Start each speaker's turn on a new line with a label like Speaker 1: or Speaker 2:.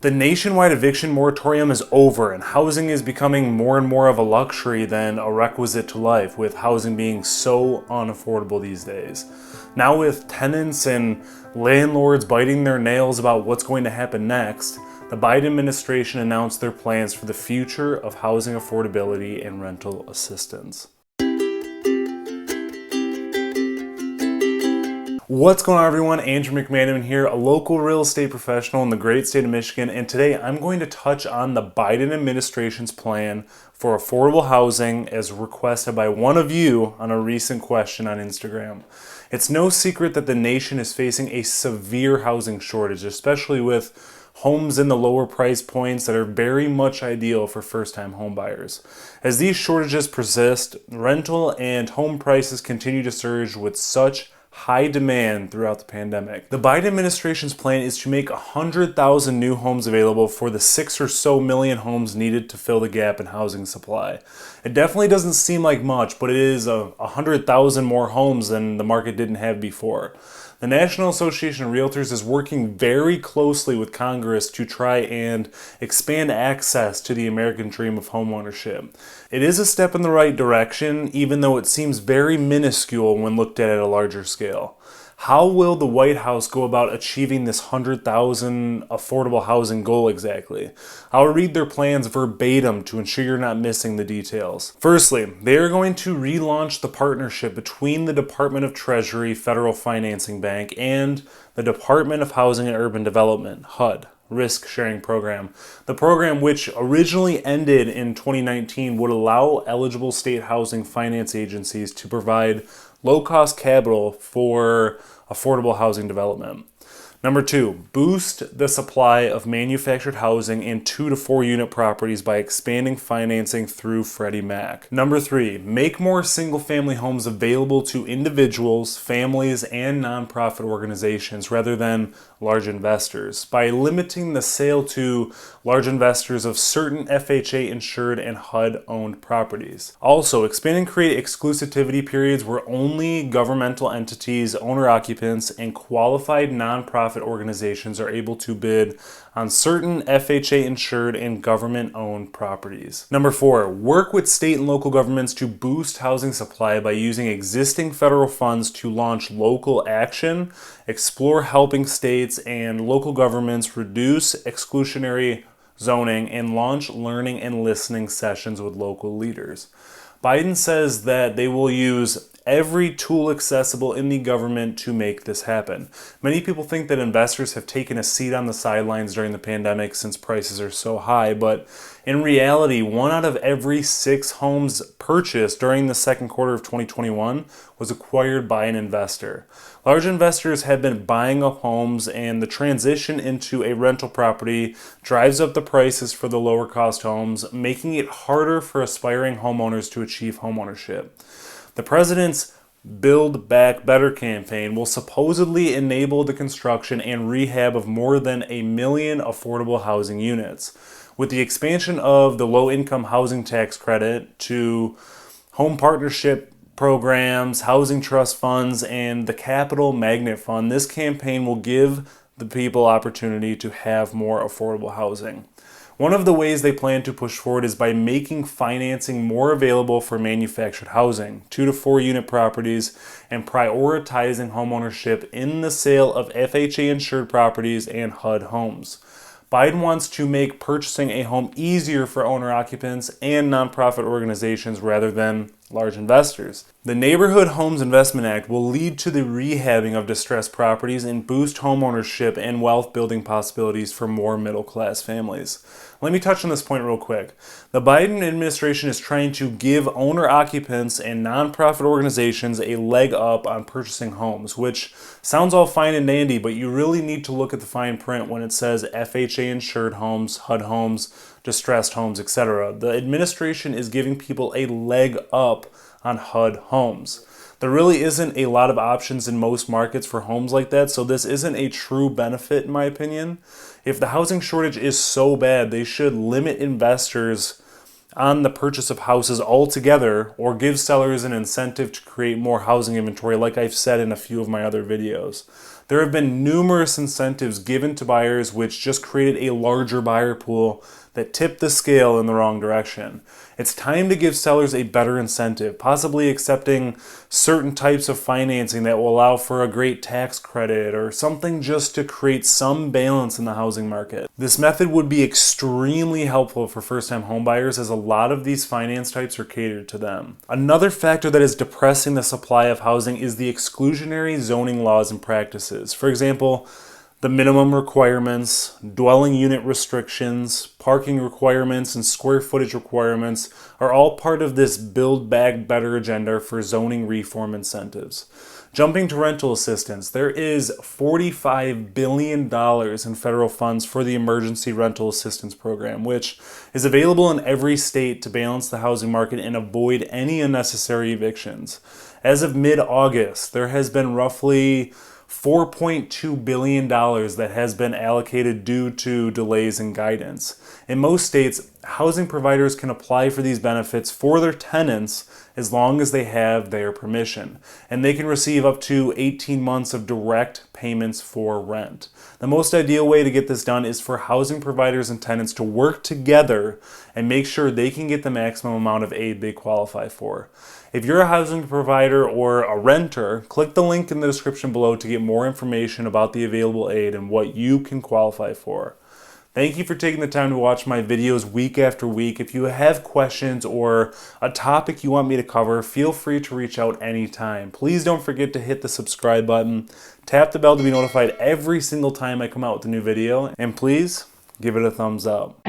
Speaker 1: The nationwide eviction moratorium is over, and housing is becoming more and more of a luxury than a requisite to life, with housing being so unaffordable these days. Now with tenants and landlords biting their nails about what's going to happen next, the Biden administration announced their plans for the future of housing affordability and rental assistance. What's going on, everyone? Andrew McManaman here, a local real estate professional in the great state of Michigan, and today I'm going to touch on the Biden administration's plan for affordable housing as requested by one of you on a recent question on Instagram. It's no secret that the nation is facing a severe housing shortage, especially with homes in the lower price points that are very much ideal for first-time homebuyers. As these shortages persist, rental and home prices continue to surge with such high demand throughout the pandemic. The Biden administration's plan is to make 100,000 new homes available for the 6 or so million homes needed to fill the gap in housing supply. It definitely doesn't seem like much, but it is 100,000 more homes than the market didn't have before. The National Association of Realtors is working very closely with Congress to try and expand access to the American dream of homeownership. It is a step in the right direction, even though it seems very minuscule when looked at a larger scale. How will the White House go about achieving this 100,000 affordable housing goal exactly? I'll read their plans verbatim to ensure you're not missing the details. Firstly, they are going to relaunch the partnership between the Department of Treasury Federal Financing Bank and the Department of Housing and Urban Development, HUD. Risk Sharing Program. The program, which originally ended in 2019, would allow eligible state housing finance agencies to provide low-cost capital for affordable housing development. Number 2, boost the supply of manufactured housing in 2 to 4 unit properties by expanding financing through Freddie Mac. Number 3, make more single-family homes available to individuals, families, and nonprofit organizations rather than large investors by limiting the sale to large investors of certain FHA-insured and HUD-owned properties. Also, expand and create exclusivity periods where only governmental entities, owner-occupants, and qualified nonprofit organizations are able to bid on certain FHA-insured and government-owned properties. Number 4, work with state and local governments to boost housing supply by using existing federal funds to launch local action, explore helping states and local governments reduce exclusionary zoning, and launch learning and listening sessions with local leaders. Biden says that they will use every tool accessible in the government to make this happen. Many people think that investors have taken a seat on the sidelines during the pandemic since prices are so high, but in reality, 1 out of every 6 homes purchased during the second quarter of 2021 was acquired by an investor. Large investors have been buying up homes, and the transition into a rental property drives up the prices for the lower cost homes, making it harder for aspiring homeowners to achieve homeownership. The president's Build Back Better campaign will supposedly enable the construction and rehab of more than 1 million affordable housing units. With the expansion of the low-income housing tax credit to home partnership programs, housing trust funds, and the Capital Magnet Fund, this campaign will give the people opportunity to have more affordable housing. One of the ways they plan to push forward is by making financing more available for manufactured housing, 2 to 4 unit properties, and prioritizing homeownership in the sale of FHA-insured properties and HUD homes. Biden wants to make purchasing a home easier for owner-occupants and nonprofit organizations rather than large investors. The Neighborhood Homes Investment Act will lead to the rehabbing of distressed properties and boost homeownership and wealth-building possibilities for more middle-class families. Let me touch on this point real quick. The Biden administration is trying to give owner-occupants and nonprofit organizations a leg up on purchasing homes, which sounds all fine and dandy, but you really need to look at the fine print when it says FHA-insured homes, HUD homes, distressed homes, etc. The administration is giving people a leg up on HUD homes. There really isn't a lot of options in most markets for homes like that, so this isn't a true benefit in my opinion. If the housing shortage is so bad, they should limit investors on the purchase of houses altogether or give sellers an incentive to create more housing inventory like I've said in a few of my other videos. There have been numerous incentives given to buyers which just created a larger buyer pool that tipped the scale in the wrong direction. It's time to give sellers a better incentive, possibly accepting certain types of financing that will allow for a great tax credit or something just to create some balance in the housing market. This method would be extremely helpful for first-time homebuyers as a lot of these finance types are catered to them. Another factor that is depressing the supply of housing is the exclusionary zoning laws and practices. For example, the minimum requirements, dwelling unit restrictions, parking requirements, and square footage requirements are all part of this Build Back Better agenda for zoning reform incentives. Jumping to rental assistance, there is $45 billion in federal funds for the Emergency Rental Assistance Program, which is available in every state to balance the housing market and avoid any unnecessary evictions. As of mid-August, there has been roughly $4.2 billion that has been allocated due to delays in guidance. In most states, housing providers can apply for these benefits for their tenants as long as they have their permission, and they can receive up to 18 months of direct payments for rent. The most ideal way to get this done is for housing providers and tenants to work together and make sure they can get the maximum amount of aid they qualify for. If you're a housing provider or a renter, click the link in the description below to get more information about the available aid and what you can qualify for. Thank you for taking the time to watch my videos week after week. If you have questions or a topic you want me to cover, feel free to reach out anytime. Please don't forget to hit the subscribe button, tap the bell to be notified every single time I come out with a new video, and please give it a thumbs up.